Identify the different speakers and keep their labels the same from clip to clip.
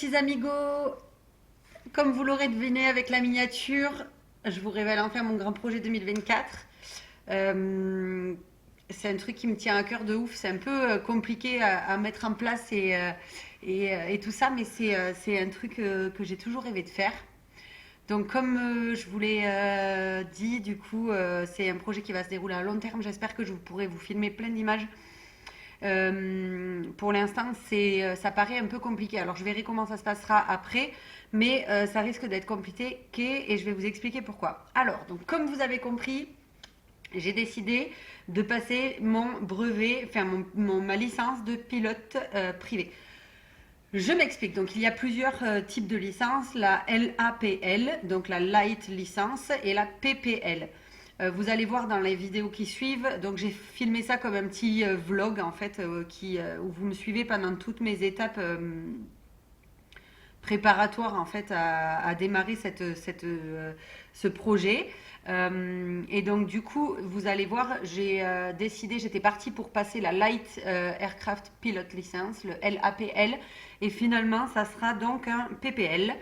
Speaker 1: petits amigos, comme vous l'aurez deviné avec la miniature, je vous révèle enfin mon grand projet 2024. Euh, c'est un truc qui me tient à cœur de ouf. C'est un peu compliqué à mettre en place et tout ça, mais c'est un truc que j'ai toujours rêvé de faire. Donc, comme je vous l'ai dit, du coup, c'est un projet qui va se dérouler à long terme. J'espère que je pourrai vous filmer plein d'images. Pour l'instant, ça paraît un peu compliqué. Alors, je verrai comment ça se passera après, mais ça risque d'être compliqué et je vais vous expliquer pourquoi. Alors, donc, comme vous avez compris, j'ai décidé de passer mon brevet, enfin ma licence de pilote privé. Je m'explique. Donc, il y a plusieurs types de licences, la LAPL, donc la Light Licence, et la PPL. Vous allez voir dans les vidéos qui suivent. Donc, j'ai filmé ça comme un petit vlog, en fait, où vous me suivez pendant toutes mes étapes préparatoires, en fait, à démarrer ce projet. Et donc, du coup, vous allez voir, j'ai décidé, j'étais partie pour passer la Light Aircraft Pilot License, le LAPL, et finalement, ça sera donc un PPL.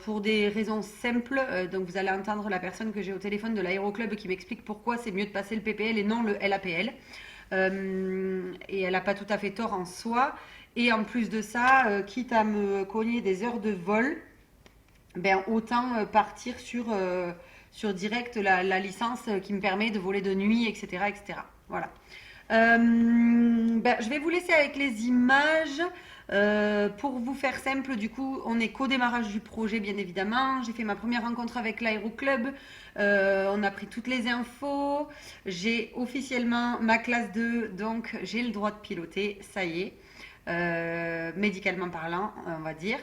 Speaker 1: Pour des raisons simples, donc vous allez entendre la personne que j'ai au téléphone de l'aéroclub qui m'explique pourquoi c'est mieux de passer le PPL et non le LAPL. Et elle n'a pas tout à fait tort en soi. Et en plus de ça, quitte à me cogner des heures de vol, ben autant partir sur direct la licence qui me permet de voler de nuit, etc. etc. Voilà. Ben, je vais vous laisser avec les images. Pour vous faire simple, du coup, on est qu'au démarrage du projet, bien évidemment. J'ai fait ma première rencontre avec l'aéroclub. On a pris toutes les infos. J'ai officiellement ma classe 2, donc j'ai le droit de piloter. Ça y est. Médicalement parlant, on va dire.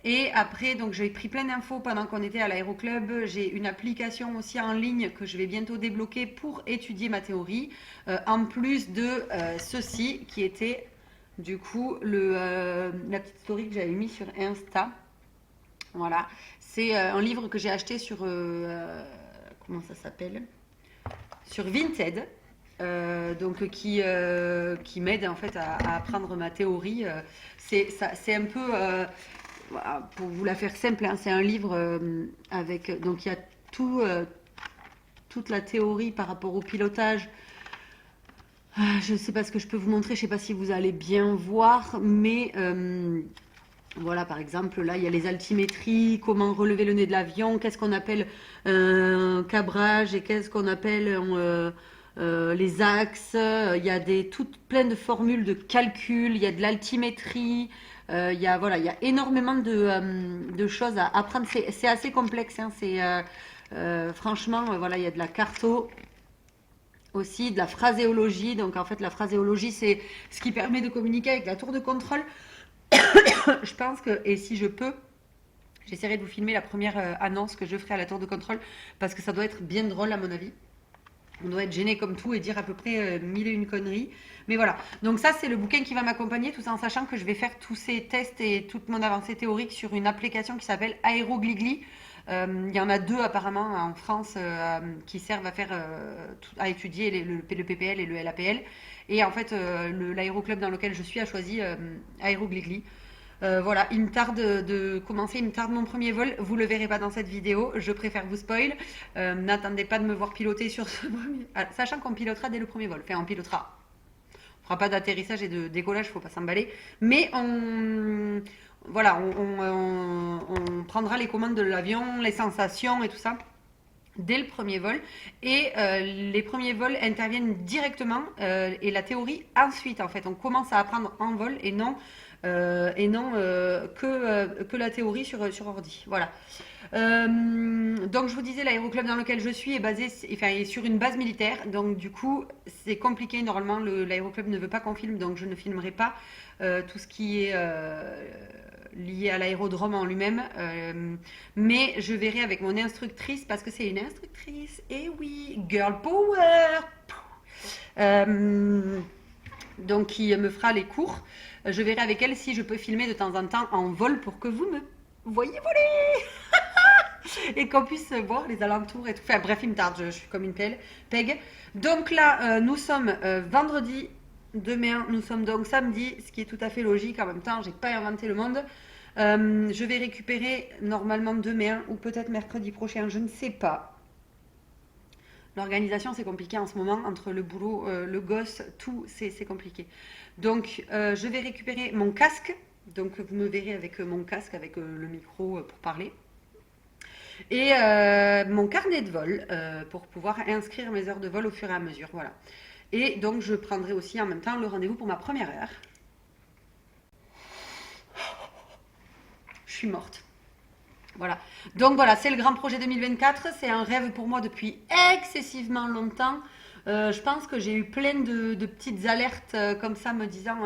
Speaker 1: Et après, donc j'ai pris plein d'infos pendant qu'on était à l'aéroclub. J'ai une application aussi en ligne que je vais bientôt débloquer pour étudier ma théorie. En plus de ceci qui était du coup la petite story que j'avais mis sur Insta. Voilà. C'est un livre que j'ai acheté sur comment ça s'appelle, sur Vinted. Donc qui m'aide en fait à apprendre ma théorie. C'est un peu voilà, pour vous la faire simple, hein, c'est un livre avec donc il y a toute la théorie par rapport au pilotage. Je ne sais pas ce que je peux vous montrer, je ne sais pas si vous allez bien voir, mais voilà, par exemple, là, il y a les altimétries, comment relever le nez de l'avion, qu'est-ce qu'on appelle un cabrage et qu'est-ce qu'on appelle les axes. Il y a toutes plein de formules de calcul, il y a de l'altimétrie. Il y a, voilà, il y a énormément de choses à apprendre. C'est assez complexe. Hein, franchement, voilà, il y a de la carto aussi, de la phraséologie. Donc, en fait, la phraséologie, c'est ce qui permet de communiquer avec la tour de contrôle. Je pense que, et si je peux, j'essaierai de vous filmer la première annonce que je ferai à la tour de contrôle parce que ça doit être bien drôle à mon avis. On doit être gêné comme tout et dire à peu près mille et une conneries. Mais voilà. Donc ça, c'est le bouquin qui va m'accompagner, tout ça en sachant que je vais faire tous ces tests et toute mon avancée théorique sur une application qui s'appelle Aérogligli. Il y en a deux apparemment en France qui servent à faire à étudier le PPL et le LAPL. Et en fait, l'aéroclub dans lequel je suis a choisi Aérogligli. Voilà, il me tarde de commencer, il me tarde mon premier vol. Vous le verrez pas dans cette vidéo, je préfère vous spoil. N'attendez pas de me voir piloter sur ce premier. Sachant qu'on pilotera dès le premier vol. Enfin, on pilotera. On fera pas d'atterrissage et de décollage, faut pas s'emballer. Mais voilà, on prendra les commandes de l'avion, les sensations et tout ça dès le premier vol. Et les premiers vols interviennent directement et la théorie ensuite. En fait, on commence à apprendre en vol et non que la théorie sur ordi. Voilà. Donc je vous disais, l'aéroclub dans lequel je suis est basé, enfin, est sur une base militaire. Donc du coup, c'est compliqué. Normalement, l'aéroclub ne veut pas qu'on filme, donc je ne filmerai pas tout ce qui est lié à l'aérodrome en lui-même. Mais je verrai avec mon instructrice, parce que c'est une instructrice. Et oui, girl power. Donc qui me fera les cours. Je verrai avec elle si je peux filmer de temps en temps en vol pour que vous me voyez voler et qu'on puisse voir les alentours et tout. Enfin bref, il me tarde, je suis comme une peg. Donc là, nous sommes vendredi, demain nous sommes donc samedi, ce qui est tout à fait logique. En même temps, j'ai pas inventé le monde. Je vais récupérer normalement demain ou peut-être mercredi prochain, je ne sais pas. L'organisation, c'est compliqué en ce moment, entre le boulot, le gosse, tout, c'est compliqué. Donc, je vais récupérer mon casque. Donc, vous me verrez avec mon casque, avec le micro pour parler. Et mon carnet de vol pour pouvoir inscrire mes heures de vol au fur et à mesure. Voilà. Et donc, je prendrai aussi en même temps le rendez-vous pour ma première heure. Je suis morte. Voilà. Donc voilà, c'est le grand projet 2024. C'est un rêve pour moi depuis excessivement longtemps. Je pense que j'ai eu plein de petites alertes comme ça me disant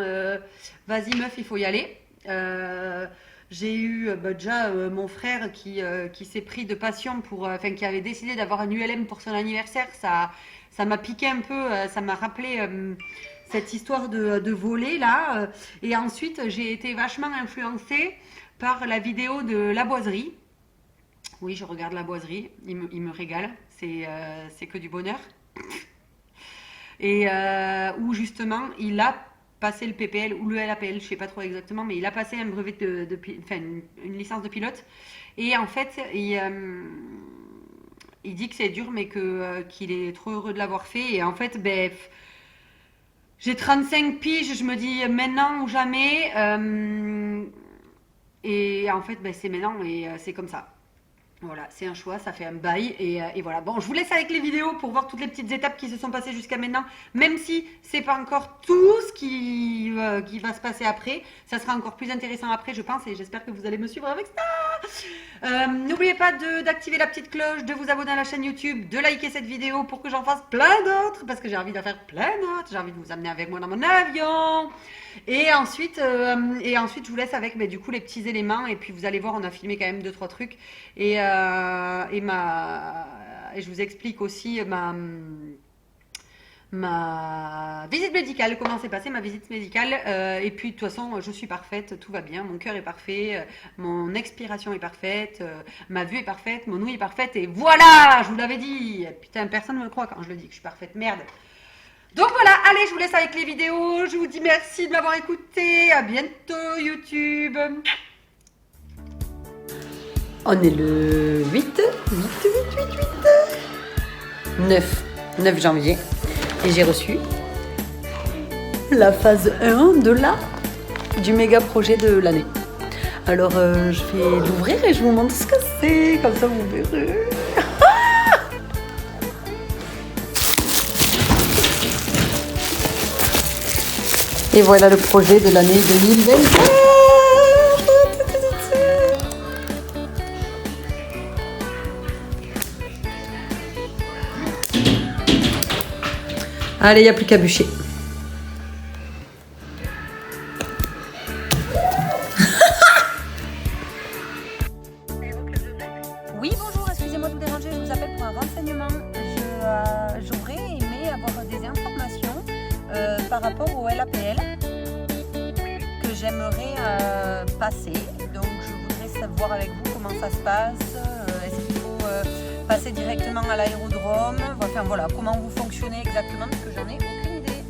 Speaker 1: vas-y meuf, il faut y aller. J'ai eu déjà mon frère qui s'est pris de passion pour, enfin qui avait décidé d'avoir un ULM pour son anniversaire. Ça m'a piqué un peu, ça m'a rappelé cette histoire de voler là. Et ensuite, j'ai été vachement influencée par la vidéo de La Boiserie. Oui, je regarde La Boiserie, il me régale, c'est que du bonheur. Et où justement, il a passé le PPL ou le LAPL, je sais pas trop exactement, mais il a passé un brevet enfin, une licence de pilote. Et en fait, il dit que c'est dur, mais qu'il est trop heureux de l'avoir fait. Et en fait, ben, j'ai 35 piges, je me dis maintenant ou jamais. Et en fait, ben, c'est maintenant et c'est comme ça. Voilà, c'est un choix, ça fait un bail et voilà. Bon, je vous laisse avec les vidéos pour voir toutes les petites étapes qui se sont passées jusqu'à maintenant, même si c'est pas encore tout ce qui va se passer après. Ça sera encore plus intéressant après, je pense, et j'espère que vous allez me suivre avec ça. N'oubliez pas d'activer la petite cloche, de vous abonner à la chaîne YouTube, de liker cette vidéo pour que j'en fasse plein d'autres, parce que j'ai envie d'en faire plein d'autres. J'ai envie de vous amener avec moi dans mon avion. Et ensuite, je vous laisse avec du coup les petits éléments. Et puis vous allez voir, on a filmé quand même 2-3 trucs. Et je vous explique aussi ma visite médicale, comment s'est passée ma visite médicale. Et puis de toute façon, je suis parfaite, tout va bien, mon cœur est parfait, mon expiration est parfaite, ma vue est parfaite, mon ouïe est parfaite. Et voilà, je vous l'avais dit. Putain, personne ne me croit quand je le dis que je suis parfaite, merde. Donc voilà, allez, je vous laisse avec les vidéos. Je vous dis merci de m'avoir écouté. À bientôt, YouTube. On est le 9 janvier. Et j'ai reçu la phase 1 du méga projet de l'année. Alors, je vais l'ouvrir et je vous montre ce que c'est. Comme ça, vous verrez. Et voilà le projet de l'année 2024. Allez, il n'y a plus qu'à bûcher.
Speaker 2: Oui, bonjour, excusez-moi de vous déranger, je vous appelle pour un renseignement. J'aurais aimé avoir des informations par rapport au LAPL que j'aimerais passer. Donc je voudrais savoir avec vous comment ça se passe. Est-ce qu'il faut passer directement à l'aérodrome? Enfin voilà, comment vous fonctionnez exactement, parce que j'en ai aucune idée.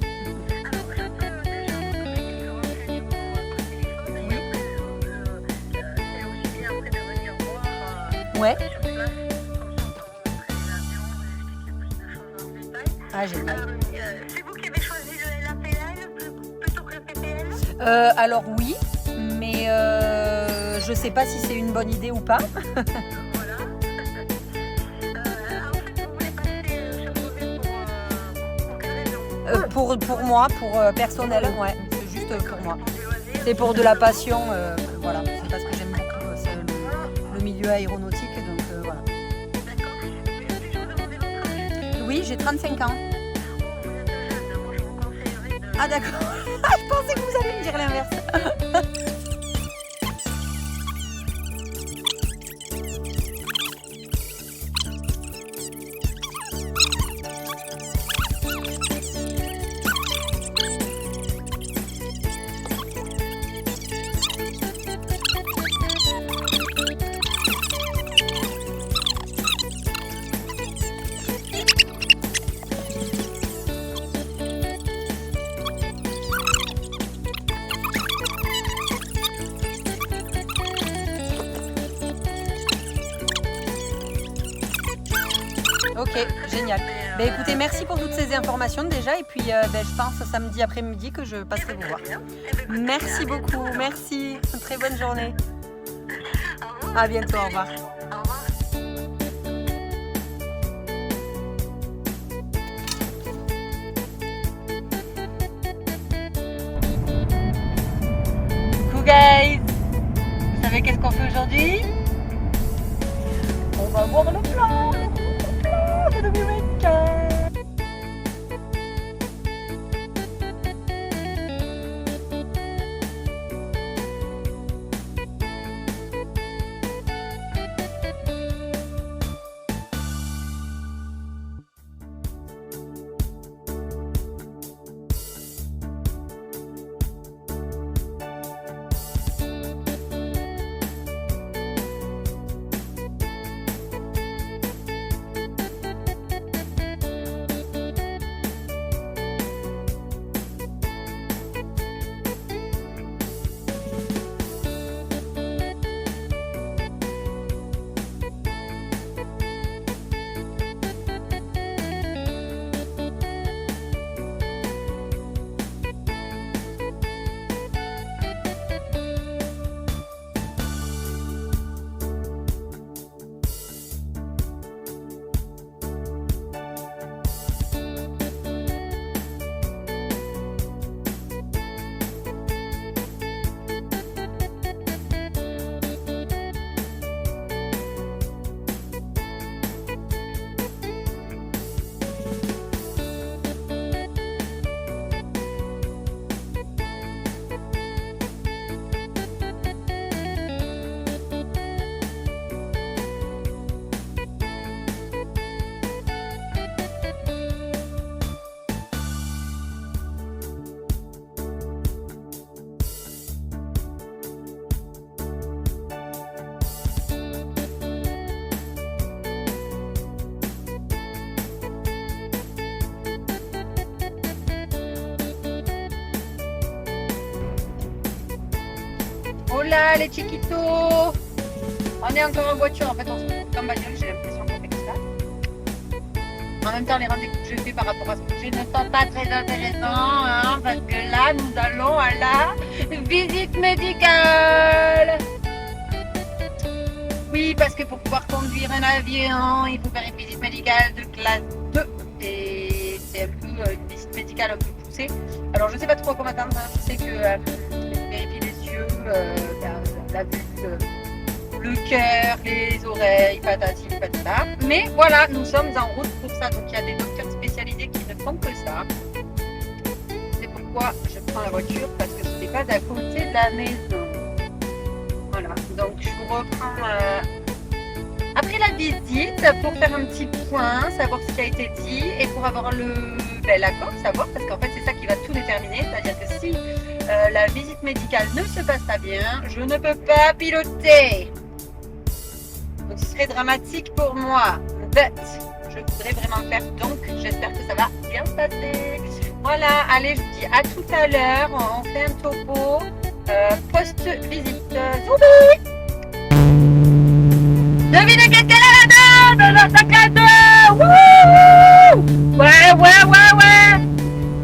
Speaker 2: Ouais. Ah, génial.
Speaker 3: C'est vous qui avez choisi le LAPL plutôt que le PPL?
Speaker 2: Alors oui, mais je sais pas si c'est une bonne idée ou pas.
Speaker 3: Voilà. En fait, vous voulez passer ce brevet pour quelle raison?
Speaker 2: Pour moi, pour personnel, ouais, c'est juste pour moi. C'est pour de la passion, voilà, c'est parce que j'aime beaucoup c'est le milieu aéronautique, donc voilà.
Speaker 3: D'accord. Puis-je vous demander votre âge?
Speaker 2: Oui, j'ai 35 ans.
Speaker 3: Vous êtes jeune, moi je vous conseillerais de...
Speaker 2: Ah d'accord, je pensais que vous alliez me dire l'inverse. Ok, génial. Ben, écoutez, merci pour toutes ces informations déjà. Et puis, je pense samedi après-midi que je passerai vous voir.
Speaker 3: Très bien. Eh ben, écoutez,
Speaker 2: Merci
Speaker 3: à
Speaker 2: beaucoup,
Speaker 3: bientôt.
Speaker 2: merci. Très bonne journée.
Speaker 3: Au revoir.
Speaker 2: À bientôt, au revoir.
Speaker 3: Au revoir.
Speaker 1: Coucou guys! Vous savez qu'est-ce qu'on fait aujourd'hui? On va voir le plan de 2024! Hola les chiquitos! On est encore en voiture, en fait on se retrouve en bagnole, j'ai l'impression qu'on fait que ça. En même temps les rendez-vous que je fais par rapport à ce projet ne sont pas très intéressants, hein, parce que là nous allons à la visite médicale! Oui, parce que pour pouvoir conduire un avion, il faut faire une visite médicale de classe 2. Et c'est un peu une visite médicale un peu poussée. Alors je sais pas trop à quoi m'attendre, hein. Je sais que vérifier les yeux, la vue, le cœur, les oreilles, patati patata. Mais voilà, nous sommes en route pour ça. Donc il y a des docteurs spécialisés qui ne font que ça. C'est pourquoi je prends la voiture, parce que ce n'est pas d'à côté de la maison. Voilà, donc je vous reprends après la visite pour faire un petit point, savoir ce qui a été dit et pour avoir l'accord, savoir, parce qu'en fait c'est ça qui va tout déterminer, c'est-à-dire que si la visite médicale ne se passe pas bien, je ne peux pas piloter. Donc ce serait dramatique pour moi, but je voudrais vraiment le faire, donc j'espère que ça va bien se passer. Voilà, allez, je vous dis à tout à l'heure, on fait un topo post-visite. Zoubi! Devinez qu'est-ce qu'elle a là-dedans dans leur sac à dos. Wouhou! Ouais.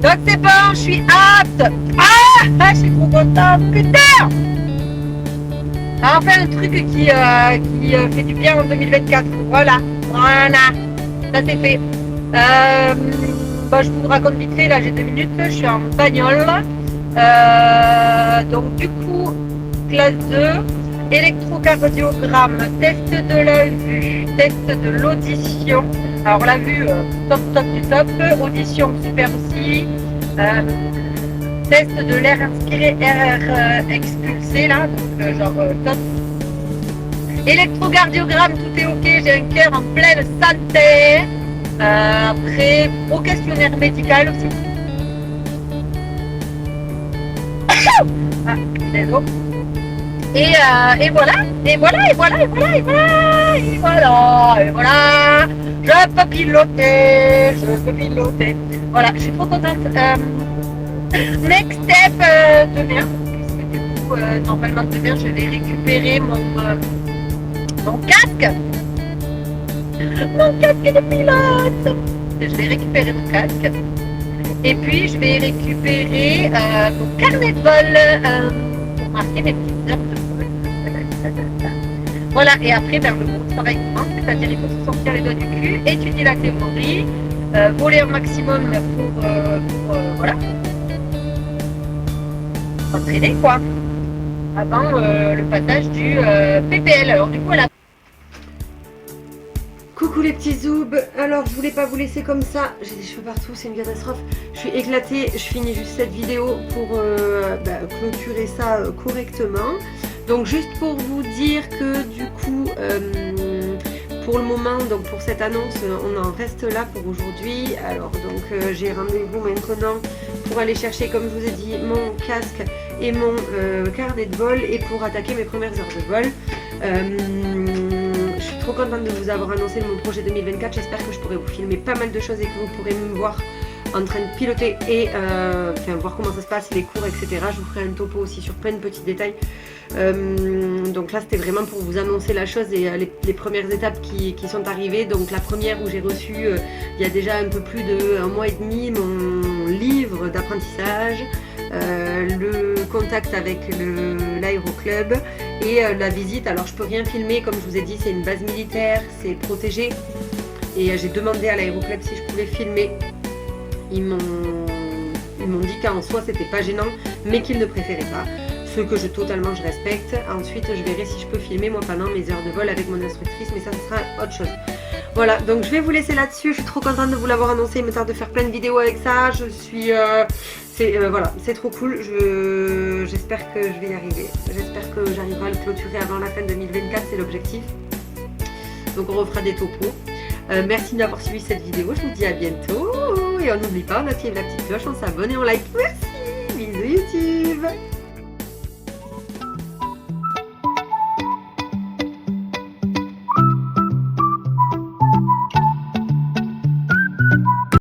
Speaker 1: Donc c'est bon, je suis apte. Ah, je suis trop contente, putain! Enfin un truc qui fait du bien en 2024. Voilà, ça c'est fait. Je vous raconte vite fait, là j'ai 2 minutes, je suis en bagnole. Donc du coup, classe 2, électrocardiogramme, test de la vue, test de l'audition. Alors la vue, top du top, audition super aussi. Test de l'air inspiré, air expulsé là, donc top. Électrocardiogramme, tout est ok, j'ai un cœur en pleine santé. Après, au questionnaire médical aussi. Désolé. Et voilà. Je peux piloter. Voilà, je suis trop contente. Next step, demain. Puisque du coup, normalement demain, je vais récupérer mon casque.
Speaker 3: mon casque de pilote. Je vais récupérer mon casque. Et puis je vais récupérer mon carnet de vol pour marquer mes petites heures de vol. Voilà, et après, le gros travail commence, c'est-à-dire il faut se sortir les doigts du cul, étudier la théorie, voler un maximum pour voilà, s'entraîner quoi, avant le passage du PPL. Alors du coup, voilà.
Speaker 1: Coucou les petits zoubs, alors je voulais pas vous laisser comme ça, j'ai des cheveux partout, c'est une catastrophe, je suis éclatée, je finis juste cette vidéo pour clôturer ça correctement. Donc juste pour vous dire que du coup, pour le moment, donc pour cette annonce, on en reste là pour aujourd'hui. Alors donc j'ai rendez-vous maintenant pour aller chercher, comme je vous ai dit, mon casque et mon carnet de vol et pour attaquer mes premières heures de vol. Je suis trop contente de vous avoir annoncé mon projet 2024, j'espère que je pourrai vous filmer pas mal de choses et que vous pourrez me voir en train de piloter et voir comment ça se passe, les cours, etc. Je vous ferai un topo aussi sur plein de petits détails. Donc là c'était vraiment pour vous annoncer la chose et les premières étapes qui sont arrivées. Donc la première où j'ai reçu il y a déjà un peu plus d'un mois et demi mon livre d'apprentissage, le contact avec l'aéroclub et la visite. Alors je peux rien filmer, comme je vous ai dit, c'est une base militaire, c'est protégé et j'ai demandé à l'aéroclub si je pouvais filmer. Ils m'ont dit qu'en soi c'était pas gênant mais qu'ils ne préféraient pas, ce que je respecte. Ensuite je verrai si je peux filmer moi pendant mes heures de vol avec mon instructrice, mais ça ce sera autre chose. Voilà, donc je vais vous laisser là-dessus, je suis trop contente de vous l'avoir annoncé, il me tarde de faire plein de vidéos avec ça, je suis... voilà, c'est trop cool, j'espère que je vais y arriver, j'espère que j'arriverai à le clôturer avant la fin 2024, c'est l'objectif. Donc on refera des topos. Merci d'avoir suivi cette vidéo, je vous dis à bientôt et on n'oublie pas, on active la petite cloche, on s'abonne et on like. Merci, bisous YouTube.